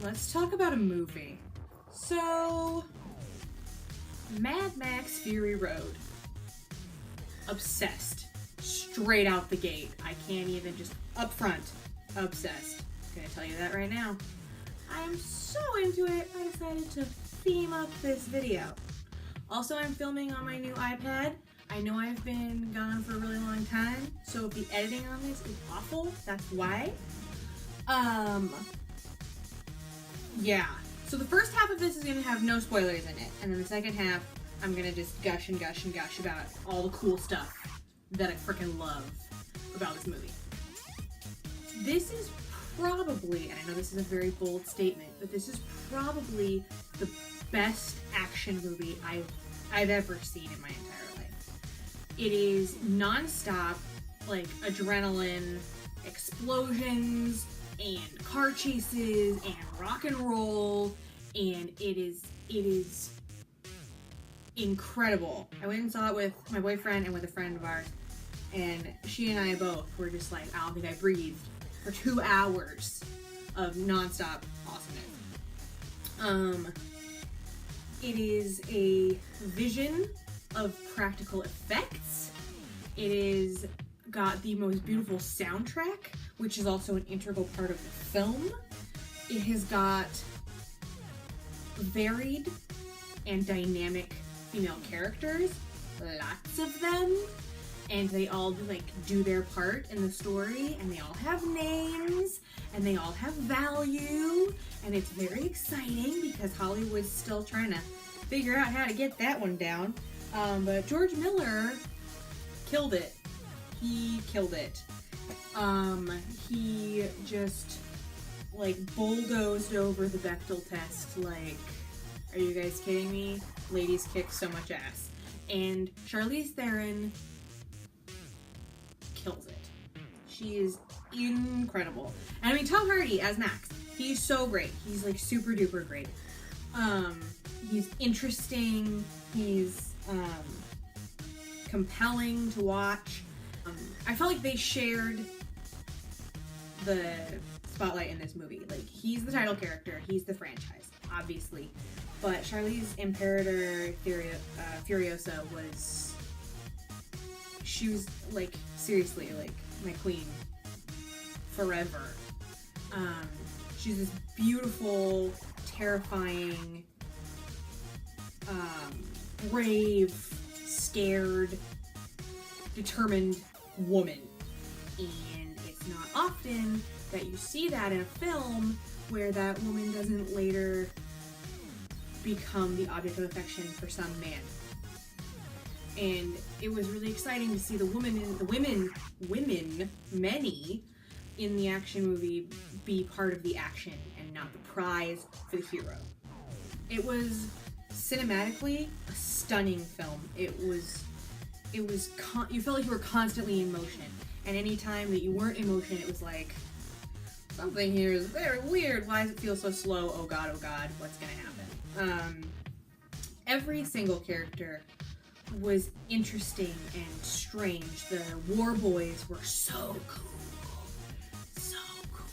let's talk about a movie. So, Mad Max Fury Road. Obsessed. Straight out the gate. I can't even, just up front. Obsessed. Gonna tell you that right now. I'm so into it, I decided to theme up this video. Also, I'm filming on my new iPad. I know I've been gone for a really long time, so if the editing on this is awful, that's why. Yeah. So the first half of this is gonna have no spoilers in it, and then the second half, I'm gonna just gush and gush and gush about all the cool stuff that I freaking love about this movie. This is probably, and I know this is a very bold statement, but this is probably the best action movie I've ever seen in my entire life. It is non-stop, like, adrenaline, explosions, and car chases, and rock and roll, and it is incredible. I went and saw it with my boyfriend and with a friend of ours, and she and I both were just like, I don't think I breathed for 2 hours of non-stop awesomeness. It is a vision of practical effects. It is got the most beautiful soundtrack, which is also an integral part of the film. It has got varied and dynamic female characters, lots of them, and they all like do their part in the story, and they all have names, and they all have value, and it's very exciting because Hollywood's still trying to figure out how to get that one down. But George Miller killed it. He killed it. He just like bulldozed over the Bechdel test. Like, are you guys kidding me? Ladies kick so much ass. And Charlize Theron kills it. She is incredible. And I mean, Tom Hardy as Max, he's so great. He's like super duper great. He's interesting. He's compelling to watch. I felt like they shared the spotlight in this movie. Like, he's the title character, he's the franchise, obviously. But Charlize Imperator Furiosa she was like, seriously, like, my queen forever. She's this beautiful, terrifying, brave, scared, determined woman. And it's not often that you see that in a film where that woman doesn't later become the object of affection for some man. And it was really exciting to see many in the action movie be part of the action and not the prize for the hero. It was cinematically a stunning film. You felt like you were constantly in motion, and any time that you weren't in motion, it was like, something here is very weird. Why does it feel so slow? Oh god, what's gonna happen? Every single character was interesting and strange. The war boys were so cool. So cool.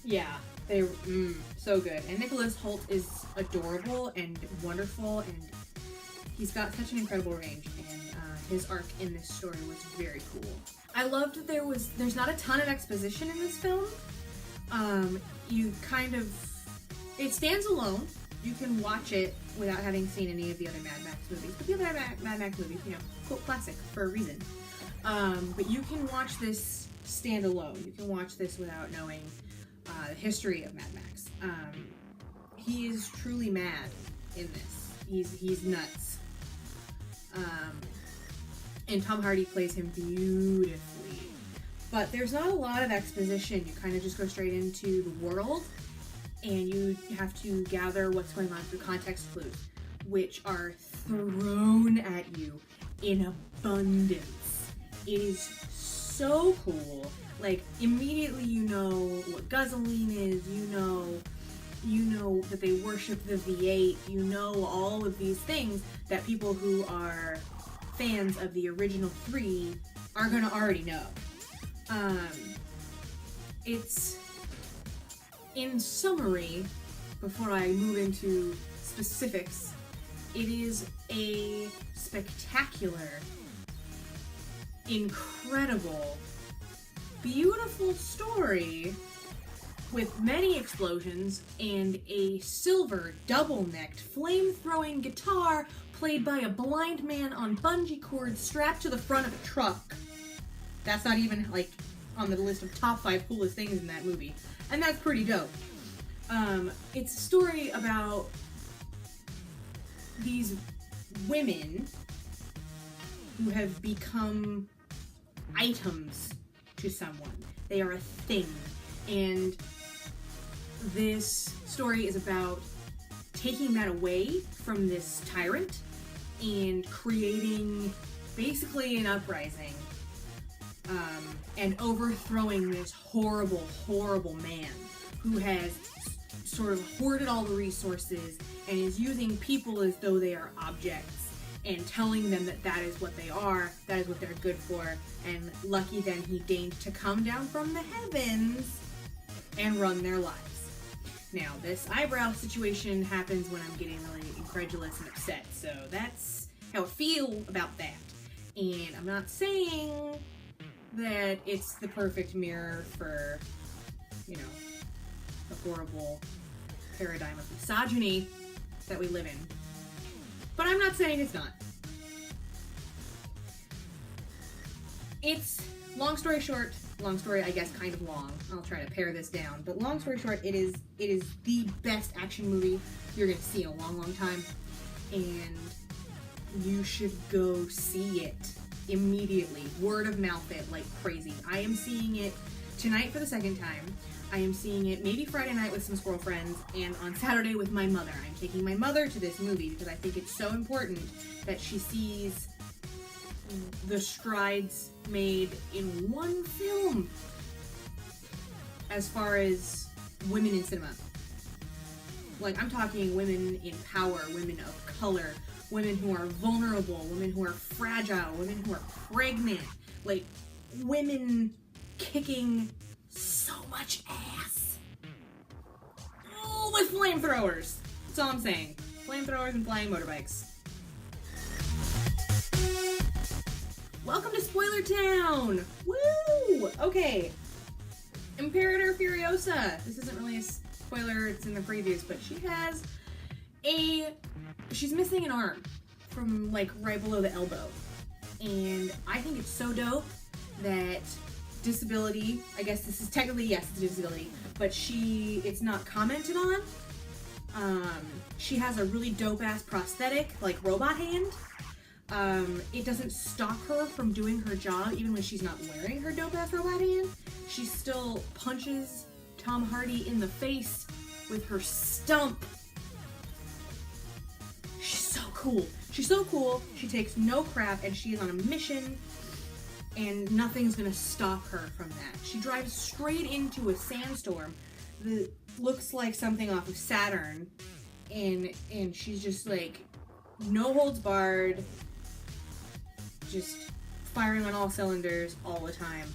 Yeah, they were so good. And Nicholas Hoult is adorable and wonderful, and he's got such an incredible range, and his arc in this story was very cool. I loved that there's not a ton of exposition in this film. It stands alone. You can watch it without having seen any of the other Mad Max movies. But the other Mad Max movies, cult classic for a reason. But you can watch this stand alone. You can watch this without knowing the history of Mad Max. He is truly mad in this. He's nuts. And Tom Hardy plays him beautifully. But there's not a lot of exposition. You kind of just go straight into the world, and you have to gather what's going on through context clues, which are thrown at you in abundance. It is so cool. Like, immediately you know what guzzling is, you know that they worship the V8, you know all of these things that people who are fans of the original 3 are gonna already know. It's, in summary, before I move into specifics, it is a spectacular, incredible, beautiful story with many explosions and a silver, double-necked, flame-throwing guitar played by a blind man on bungee cords strapped to the front of a truck. That's not even, like, on the list of top 5 coolest things in that movie. And that's pretty dope. It's a story about these women who have become items to someone. They are a thing. And this story is about taking that away from this tyrant and creating basically an uprising, and overthrowing this horrible, horrible man who has sort of hoarded all the resources and is using people as though they are objects and telling them that that is what they are, that is what they're good for, and lucky then he deigned to come down from the heavens and run their lives. Now, this eyebrow situation happens when I'm getting really incredulous and upset, so that's how I feel about that. And I'm not saying that it's the perfect mirror for, you know, the horrible paradigm of misogyny that we live in. But I'm not saying it's not. It's, long story short, long story I guess kind of long, I'll try to pare this down, but long story short, it is the best action movie you're going to see in a long, long time, and you should go see it immediately. Word of mouth it like crazy. I am seeing it tonight for the second time. I am seeing it maybe Friday night with some squirrel friends, and on Saturday with my mother. I'm taking my mother to this movie because I think it's so important that she sees the strides made in one film as far as women in cinema. Like, I'm talking women in power, women of color, women who are vulnerable, women who are fragile, women who are pregnant, like, women kicking so much ass. Oh, with flamethrowers. That's all I'm saying. Flamethrowers and flying motorbikes. Welcome to Spoiler Town! Woo! Okay. Imperator Furiosa. This isn't really a spoiler, it's in the previews, but she's missing an arm from, like, right below the elbow. And I think it's so dope that disability, I guess this is technically, yes, it's a disability, but it's not commented on. She has a really dope-ass prosthetic, like, robot hand. It doesn't stop her from doing her job even when she's not wearing her dope-ass robot hand. She still punches Tom Hardy in the face with her stump. She's so cool. She's so cool. She takes no crap, and she is on a mission, and nothing's gonna stop her from that. She drives straight into a sandstorm that looks like something off of Saturn, and she's just like, no holds barred, just firing on all cylinders all the time.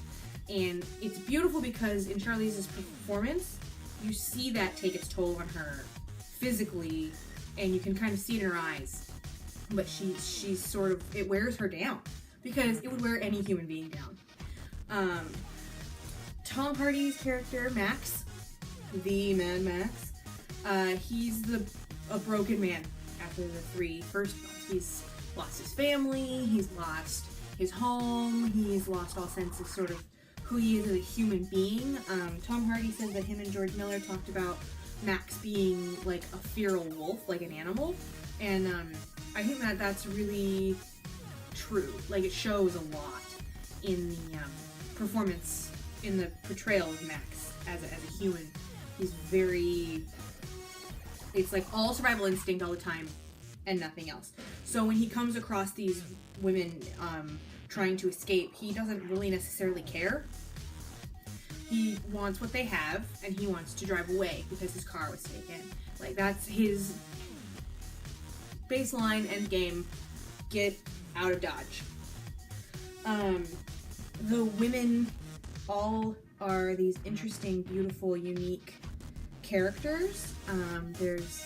And it's beautiful because in Charlize's performance, you see that take its toll on her physically, and you can kind of see it in her eyes. But she's sort of, it wears her down, because it would wear any human being down. Tom Hardy's character, Max, the Mad Max, he's a broken man after the 3 first films. He's lost his family, he's lost his home, he's lost all sense of sort of who he is as a human being. Tom Hardy says that him and George Miller talked about Max being like a feral wolf, like an animal, and I think that that's really true. Like, it shows a lot in the performance, in the portrayal of Max as a human. He's very, it's like all survival instinct all the time and nothing else. So when he comes across these women trying to escape, he doesn't really necessarily care. He wants what they have, and he wants to drive away because his car was taken. Like, that's his baseline end game. Get out of Dodge. The women all are these interesting, beautiful, unique characters. There's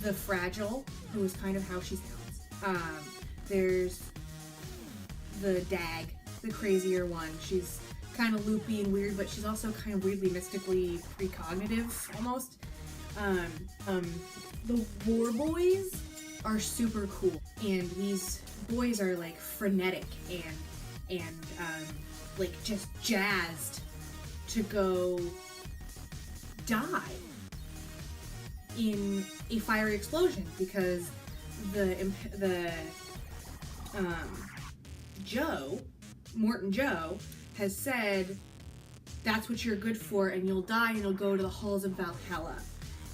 the Fragile, who is kind of how she sounds. There's the Dag, the crazier one. She's kind of loopy and weird, but she's also kind of weirdly mystically precognitive, almost. The War Boys are super cool, and these boys are like frenetic and like just jazzed to go die in a fiery explosion because Morton Joe has said that's what you're good for, and you'll die and you'll go to the halls of Valhalla,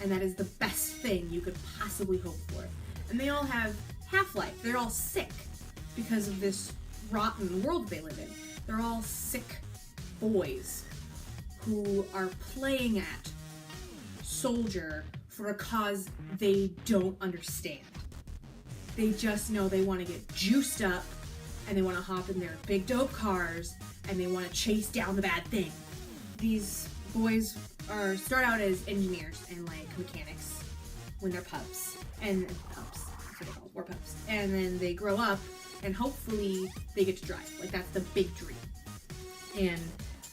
and that is the best thing you could possibly hope for. And they all have half-life. They're all sick because of this rotten world they live in. They're all sick boys who are playing at soldier for a cause they don't understand. They just know they want to get juiced up, and they want to hop in their big dope cars, and they want to chase down the bad thing. These boys start out as engineers and like mechanics when they're pups, and pups, that's what they're called, or pups. And then they grow up, and hopefully they get to drive. Like, that's the big dream. And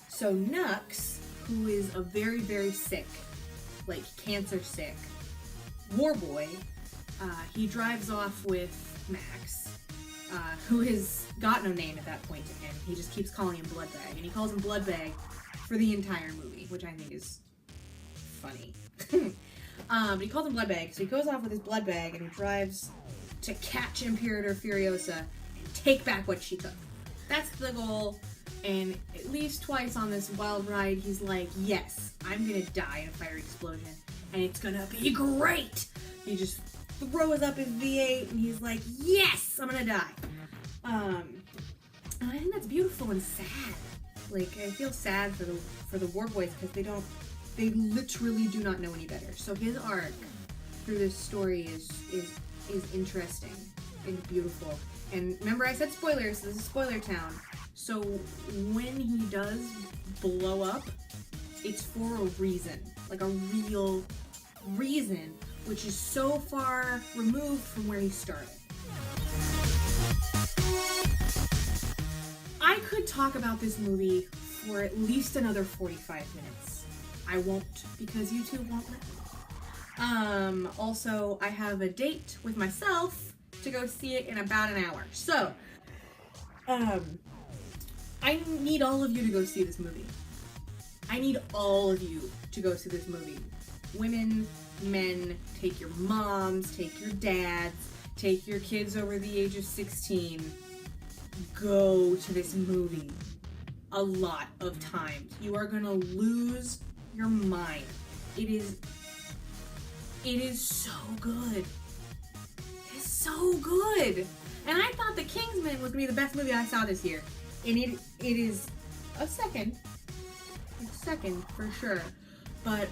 so Nux, who is a very, very sick, like cancer sick war boy, he drives off with Max, who has got no name at that point to him. He just keeps calling him Bloodbag, and he calls him Bloodbag for the entire movie, which I think is funny. But he calls him Bloodbag, so he goes off with his Bloodbag, and he drives to catch Imperator Furiosa and take back what she took. That's the goal, and at least twice on this wild ride, he's like, yes, I'm gonna die in a fiery explosion, and it's gonna be great! He just throws up his V8, and he's like, yes, I'm gonna die. And I think that's beautiful and sad. Like, I feel sad for the War Boys, because they literally do not know any better. So his arc through this story is interesting and beautiful. And remember, I said spoilers, this is spoiler town. So when he does blow up, it's for a reason. Like a real reason, which is so far removed from where he started. I could talk about this movie for at least another 45 minutes. I won't, because YouTube won't let me. Also, I have a date with myself to go see it in about an hour. So, I need all of you to go see this movie. I need all of you to go see this movie. Women, men, take your moms, take your dads, take your kids over the age of 16. Go to this movie a lot of times. You are gonna lose your mind. It is so good. It is so good. And I thought The Kingsman was gonna be the best movie I saw this year. And it is a second. It's second for sure. But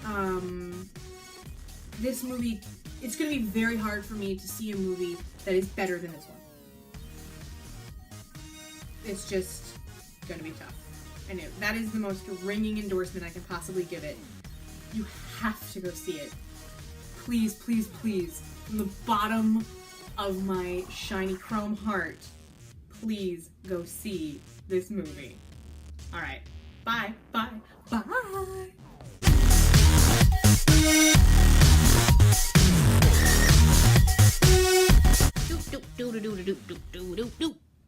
this movie, it's gonna be very hard for me to see a movie that is better than this one. It's just gonna be tough. I know. That is the most ringing endorsement I can possibly give it. You have to go see it. Please, please, please, from the bottom of my shiny chrome heart, please go see this movie. Alright. Bye. Bye. Bye.